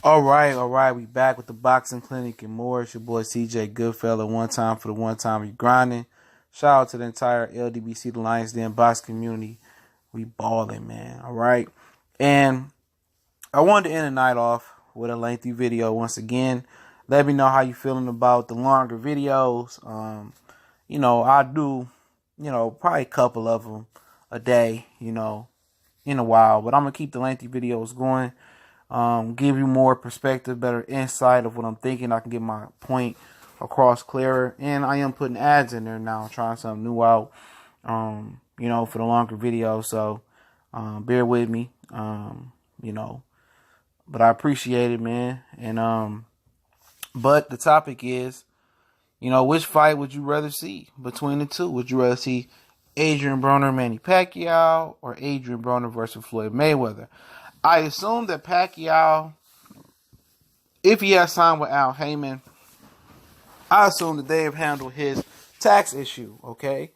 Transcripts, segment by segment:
All right. We back with the boxing clinic and more. It's your boy CJ Goodfella. One time for the one time we grinding. Shout out to the entire LDBC, the Lions Den box community. We balling, man. All right. And I wanted to end the night off with a lengthy video once again. Let me know how you feeling about the longer videos. I do, probably a couple of them a day, in a while. But I'm going to keep the lengthy videos going. Give you more perspective, better insight of what I'm thinking. I can get my point across clearer. And I am putting ads in there now, trying something new out, for the longer videos. So bear with me, but I appreciate it, man. And but the topic is, which fight would you rather see between the two? Would you rather see Adrien Broner, Manny Pacquiao, or Adrien Broner versus Floyd Mayweather? I assume that Pacquiao, if he has signed with Al Heyman, I assume that they have handled his tax issue, okay?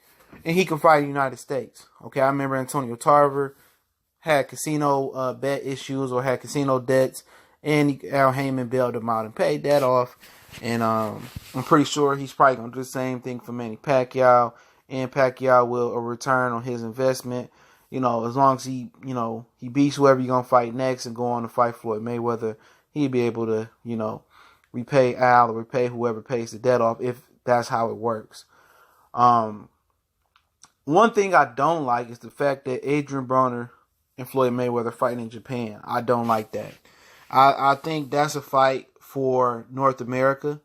And he can fight in the United States, okay? I remember Antonio Tarver had casino bet issues or had casino debts, and Al Heyman bailed him out and paid that off. And I'm pretty sure he's probably going to do the same thing for Manny Pacquiao, and Pacquiao will return on his investment. As long as he beats whoever you're going to fight next and go on to fight Floyd Mayweather, he'd be able to, repay Al or repay whoever pays the debt off if that's how it works. One thing I don't like is the fact that Adrien Broner and Floyd Mayweather fighting in Japan. I don't like that. I think that's a fight for North America,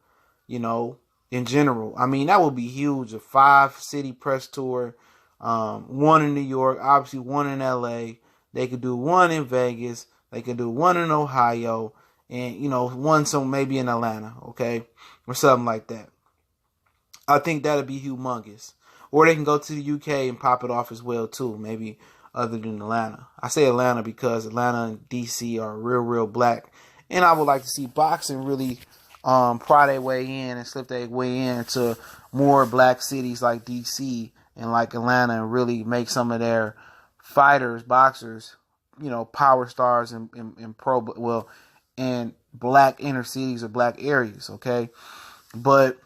in general. I mean, that would be huge. A 5-city press tour. One in New York, obviously one in LA. They could do one in Vegas. They could do one in Ohio, and one maybe in Atlanta, okay, or something like that. I think that'd be humongous. Or they can go to the UK and pop it off as well too, maybe other than Atlanta. I say Atlanta because Atlanta and DC are real black, and I would like to see boxing really pry their way in and slip their way into more black cities like DC and like Atlanta, and really make some of their fighters, boxers, power stars and black inner cities or black areas, okay? But,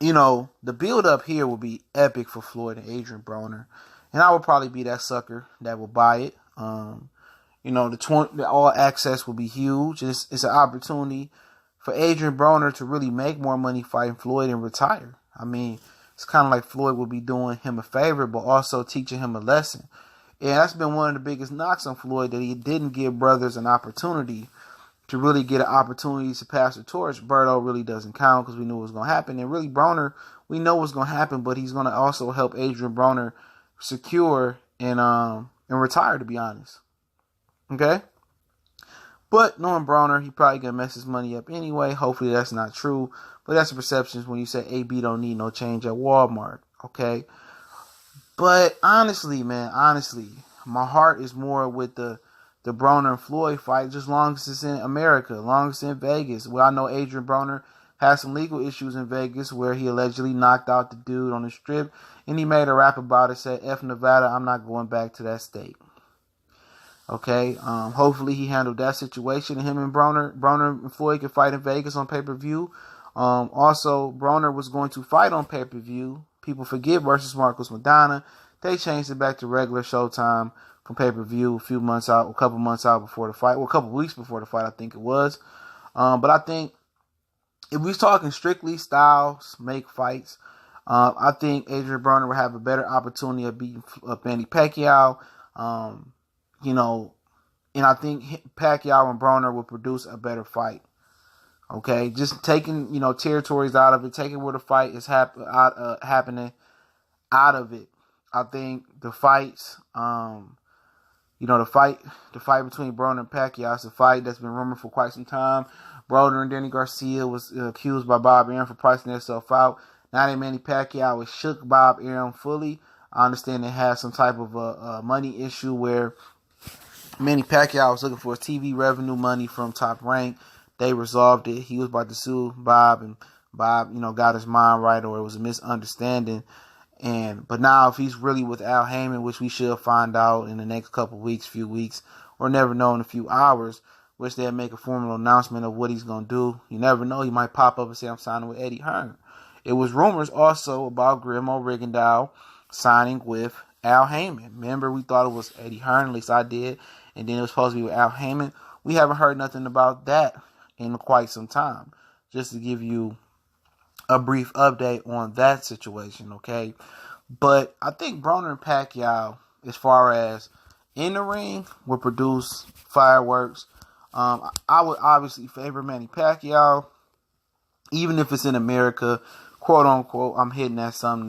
the build up here will be epic for Floyd and Adrien Broner. And I would probably be that sucker that will buy it. The all access will be huge. It's an opportunity for Adrien Broner to really make more money fighting Floyd and retire. I mean, it's kind of like Floyd will be doing him a favor, but also teaching him a lesson. And that's been one of the biggest knocks on Floyd, that he didn't give brothers an opportunity to really get an opportunity to pass the torch. Berto really doesn't count because we knew what was going to happen. And really, Broner, we know what's going to happen, but he's going to also help Adrien Broner secure and retire, to be honest. Okay? But knowing Broner, he probably going to mess his money up anyway. Hopefully that's not true. But that's the perceptions when you say AB don't need no change at Walmart. Okay? But honestly, man, my heart is more with the Broner and Floyd fight, just long as it's in America, long as it's in Vegas. Well, I know Adrien Broner has some legal issues in Vegas where he allegedly knocked out the dude on the strip, and he made a rap about it, said, F Nevada, I'm not going back to that state. Okay, hopefully he handled that situation, and him and Broner and Floyd can fight in Vegas on pay-per-view. Also, Broner was going to fight on pay-per-view, People Forget versus Marcos Madonna. They changed it back to regular showtime from pay-per-view a couple months out before the fight. Well, a couple weeks before the fight, I think it was. But I think if we're talking strictly styles, make fights, I think Adrien Broner will have a better opportunity of beating Manny Pacquiao. And I think Pacquiao and Broner will produce a better fight. Okay, just taking territories out of it, taking where the fight is happening out of it. I think the fights, the fight between Broner and Pacquiao is a fight that's been rumored for quite some time. Broner and Danny Garcia was accused by Bob Arum for pricing themselves out. Now that Manny Pacquiao has shook Bob Arum fully, I understand they had some type of a money issue where Manny Pacquiao was looking for his TV revenue money from Top Rank. They resolved it. He was about to sue Bob, and Bob, got his mind right, or it was a misunderstanding. But now if he's really with Al Heyman, which we should find out in the next few weeks, or never know in a few hours, which they'll make a formal announcement of what he's going to do. You never know. He might pop up and say, I'm signing with Eddie Hearn. It was rumors also about Grimo Rigondeaux signing with Al Heyman. Remember, we thought it was Eddie Hearn, at least I did, and then it was supposed to be with Al Heyman. We haven't heard nothing about that in quite some time. Just to give you a brief update on that situation, okay? But I think Broner and Pacquiao, as far as in the ring, will produce fireworks. I would obviously favor Manny Pacquiao, even if it's in America, quote unquote. I'm hitting at some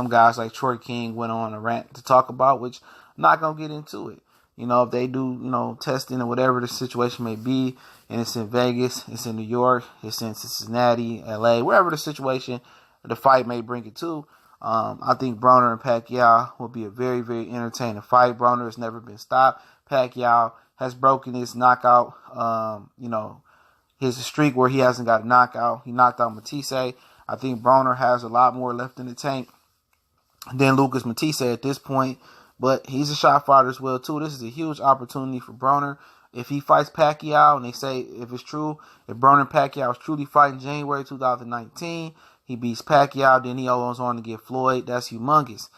guys like Troy King went on a rant to talk about, which I'm not gonna get into it. If they do, testing or whatever the situation may be, and it's in Vegas, it's in New York, it's in Cincinnati, LA, wherever the situation, the fight may bring it to. I think Broner and Pacquiao will be a very, very entertaining fight. Broner has never been stopped. Pacquiao has broken his knockout, his streak where he hasn't got a knockout. He knocked out Matisse. I think Broner has a lot more left in the tank than Lucas Matisse at this point. But he's a shot fighter as well, too. This is a huge opportunity for Broner. If he fights Pacquiao, and they say, if it's true, if Broner and Pacquiao is truly fighting January 2019, he beats Pacquiao, then he goes on to get Floyd. That's humongous.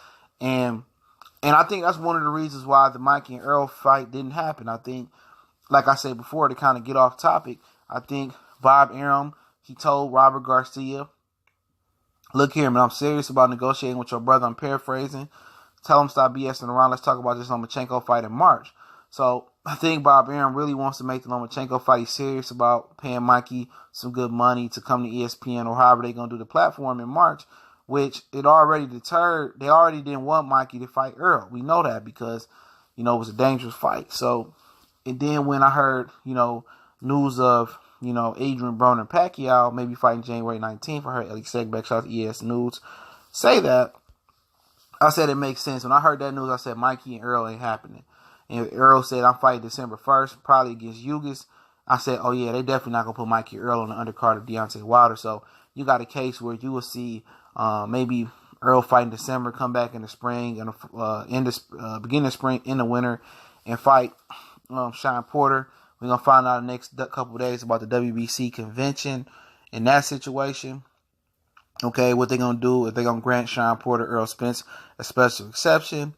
And I think that's one of the reasons why the Mikey and Earl fight didn't happen. I think, like I said before, to kind of get off topic, I think Bob Arum, he told Robert Garcia, look here, man, I'm serious about negotiating with your brother. I'm paraphrasing. Tell him stop BSing around. Let's talk about this Lomachenko fight in March. So I think Bob Arum really wants to make the Lomachenko fight. He's serious about paying Mikey some good money to come to ESPN or however they're going to do the platform in March, which it already deterred. They already didn't want Mikey to fight Earl. We know that because, it was a dangerous fight. So, and then when I heard, news of, Adrien, Broner, and Pacquiao maybe fighting January 19th, I heard Ellie Segbeck, shout out to ES News, say that. I said it makes sense. When I heard that news, I said Mikey and Earl ain't happening. And Earl said I'm fighting December 1st, probably against Yugas. I said, oh yeah, they definitely not gonna put Mikey and Earl on the undercard of Deontay Wilder. So you got a case where you will see maybe Earl fight in December, come back in the spring, and beginning of spring, in the winter, and fight Sean Porter. We're gonna find out in the next couple of days about the WBC convention in that situation. Okay, what they're going to do, if they're going to grant Sean Porter, Earl Spence a special exception.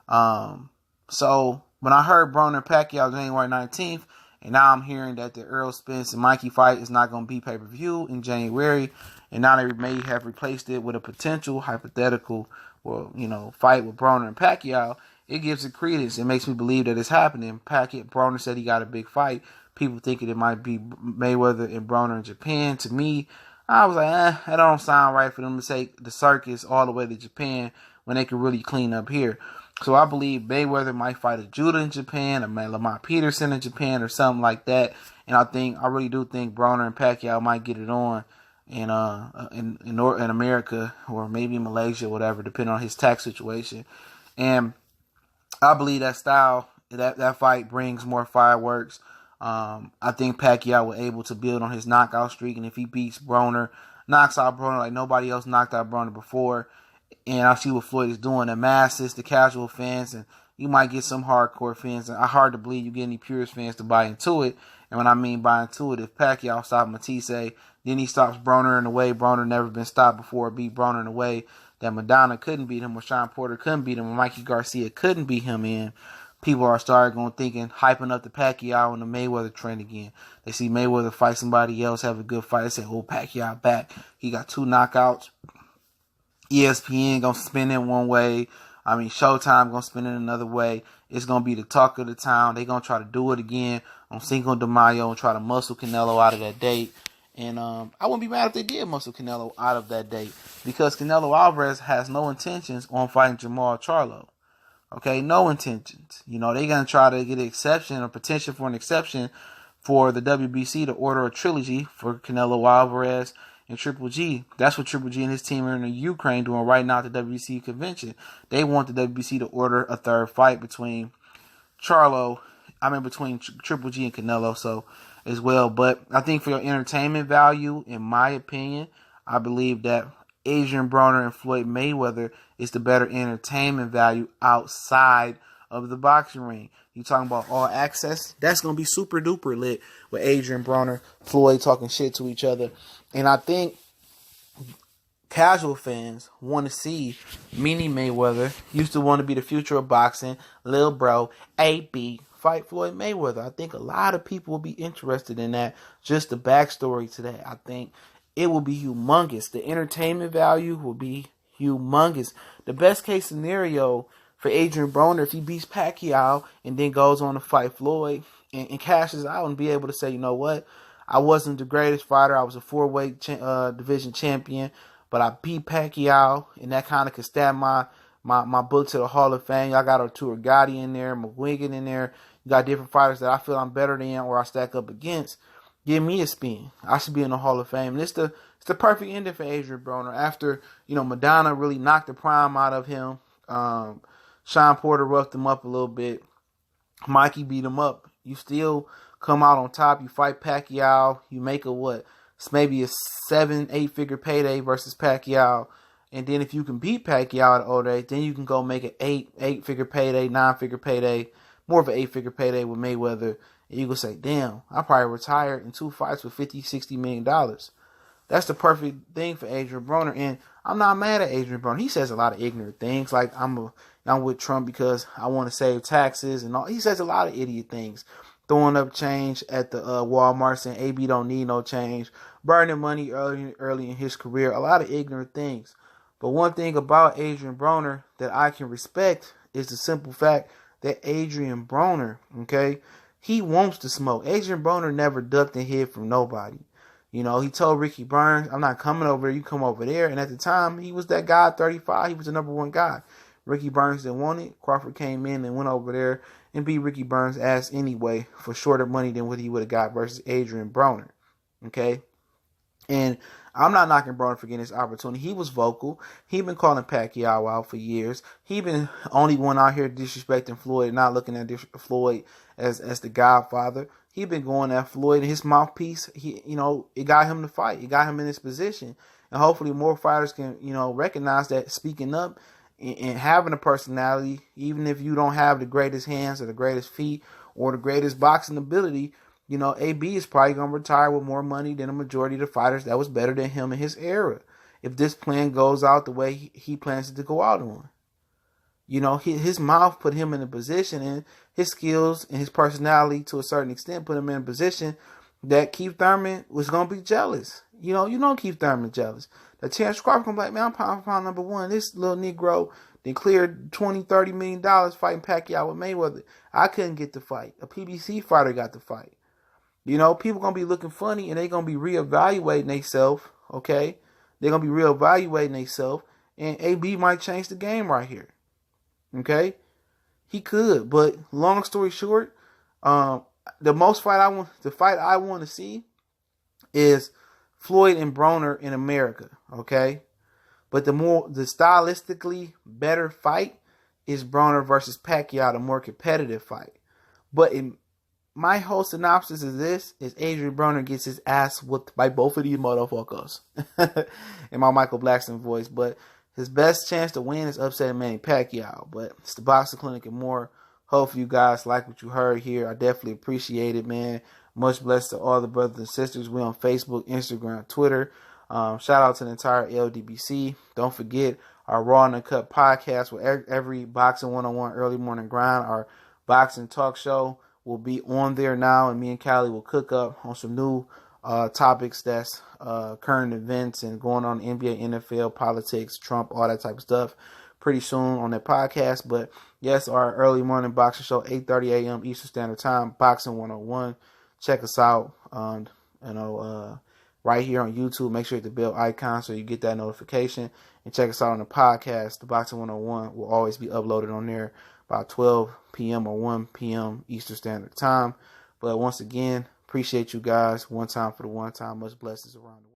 So, when I heard Broner Pacquiao January 19th, and now I'm hearing that the Earl Spence and Mikey fight is not going to be pay-per-view in January, and now they may have replaced it with a potential hypothetical, fight with Broner and Pacquiao, it gives it credence. It makes me believe that it's happening. Broner said he got a big fight. People thinking it might be Mayweather and Broner in Japan. To me, I was like, that don't sound right for them to take the circus all the way to Japan when they can really clean up here. So I believe Mayweather might fight a Judah in Japan, or Lamont Peterson in Japan, or something like that. And I really do think Broner and Pacquiao might get it on in America, or maybe Malaysia, whatever, depending on his tax situation. And I believe that style, that fight brings more fireworks. I think Pacquiao was able to build on his knockout streak, and if he beats Broner, knocks out Broner like nobody else knocked out Broner before, and I see what Floyd is doing, the masses, the casual fans, and you might get some hardcore fans, and it's hard to believe you get any purist fans to buy into it. And when I mean buy into it, if Pacquiao stopped Matisse, then he stops Broner in a way Broner never been stopped before, beat Broner in a way that Madonna couldn't beat him, or Sean Porter couldn't beat him, or Mikey Garcia couldn't beat him in. People are hyping up the Pacquiao and the Mayweather trend again. They see Mayweather fight somebody else, have a good fight. They say, oh, Pacquiao back. He got 2 knockouts. ESPN going to spin it one way. Showtime going to spin it another way. It's going to be the talk of the town. They're going to try to do it again on Cinco de Mayo and try to muscle Canelo out of that date. And I wouldn't be mad if they did muscle Canelo out of that date, because Canelo Alvarez has no intentions on fighting Jamal Charlo. Okay, no intentions. They're going to try to get an exception or petition for an exception for the WBC to order a trilogy for Canelo Alvarez and Triple G. That's what Triple G and his team are in the Ukraine doing right now at the WBC convention. They want the WBC to order a third fight between Triple G and Canelo, so as well. But I think for your entertainment value, in my opinion, I believe that Adrien Broner and Floyd Mayweather is the better entertainment value outside of the boxing ring. You talking about All Access? That's gonna be super duper lit with Adrien Broner, Floyd talking shit to each other, and I think casual fans want to see Manny Mayweather, used to want to be the future of boxing, Lil Bro, AB, fight Floyd Mayweather. I think a lot of people will be interested in that. Just the backstory to that. I think it will be humongous. The entertainment value will be humongous. The best case scenario for Adrien Broner, if he beats Pacquiao and then goes on to fight Floyd and cashes out and be able to say, you know what, I wasn't the greatest fighter. I was a 4-weight division champion, but I beat Pacquiao, and that kind of could stab my book to the Hall of Fame. Y'all got Arturo Gatti in there, McGuigan in there. You got different fighters that I feel I'm better than or I stack up against. Give me a spin. I should be in the Hall of Fame. And it's the perfect ending for Adrien Broner. After, Madonna really knocked the prime out of him. Sean Porter roughed him up a little bit. Mikey beat him up. You still come out on top. You fight Pacquiao. You make maybe a 7-8 figure payday versus Pacquiao. And then if you can beat Pacquiao at old age, then you can go make an 8 figure payday, 9 figure payday, more of an 8 figure payday with Mayweather. And you can say, damn, I probably retired in 2 fights with $50-60 million. That's the perfect thing for Adrien Broner. And I'm not mad at Adrien Broner. He says a lot of ignorant things. Like, I'm with Trump because I want to save taxes and all. He says a lot of idiot things. Throwing up change at the Walmart, saying AB don't need no change. Burning money early in his career. A lot of ignorant things. But one thing about Adrien Broner that I can respect is the simple fact that Adrien Broner, okay, he wants to smoke. Adrien Broner never ducked and hid from nobody. He told Ricky Burns, I'm not coming over there, you come over there. And at the time, he was that guy at 35. He was the number one guy. Ricky Burns didn't want it. Crawford came in and went over there and beat Ricky Burns' ass anyway for shorter money than what he would have got versus Adrien Broner. Okay? And I'm not knocking Broner for getting this opportunity. He was vocal. He been calling Pacquiao out for years. He been only one out here disrespecting Floyd, not looking at Floyd as the Godfather. He been going at Floyd, and his mouthpiece, it got him to fight. It got him in this position. And hopefully more fighters can, recognize that speaking up and having a personality, even if you don't have the greatest hands or the greatest feet or the greatest boxing ability, AB is probably going to retire with more money than a majority of the fighters that was better than him in his era. If this plan goes out the way he plans it to go out on. His mouth put him in a position, and his skills and his personality to a certain extent put him in a position that Keith Thurman was going to be jealous. Keith Thurman jealous. The Terrence Crawford come like, man, I'm pound for pound number one. This little Negro then cleared $20-30 million fighting Pacquiao with Mayweather. I couldn't get the fight. A PBC fighter got the fight. People going to be looking funny, and they're going to be reevaluating themselves, okay? They're going to be reevaluating themselves, and AB might change the game right here, okay? He could, but long story short, the fight I want to see is Floyd and Broner in America, okay? But the stylistically better fight is Broner versus Pacquiao, the more competitive fight. But my whole synopsis of this is Adrien Broner gets his ass whooped by both of these motherfuckers. In my Michael Blackson voice. But his best chance to win is upsetting Manny Pacquiao. But it's the Boxing Clinic and more. Hopefully you guys like what you heard here. I definitely appreciate it, man. Much blessed to all the brothers and sisters. We on Facebook, Instagram, Twitter. Shout out to the entire LDBC. Don't forget our Raw and Uncut podcast with every Boxing 101 early morning grind. Our boxing talk show will be on there now, and me and Callie will cook up on some new topics that's current events and going on NBA, NFL, politics, Trump, all that type of stuff pretty soon on that podcast. But yes, our early morning boxing show, 8:30 a.m. Eastern Standard Time, Boxing 101. Check us out, right here on YouTube. Make sure you hit the bell icon so you get that notification. And check us out on the podcast. The Boxing 101 will always be uploaded on there about 12 p.m. or 1 p.m. Eastern Standard Time. But once again, appreciate you guys. One time for the one time. Much blessings around the world.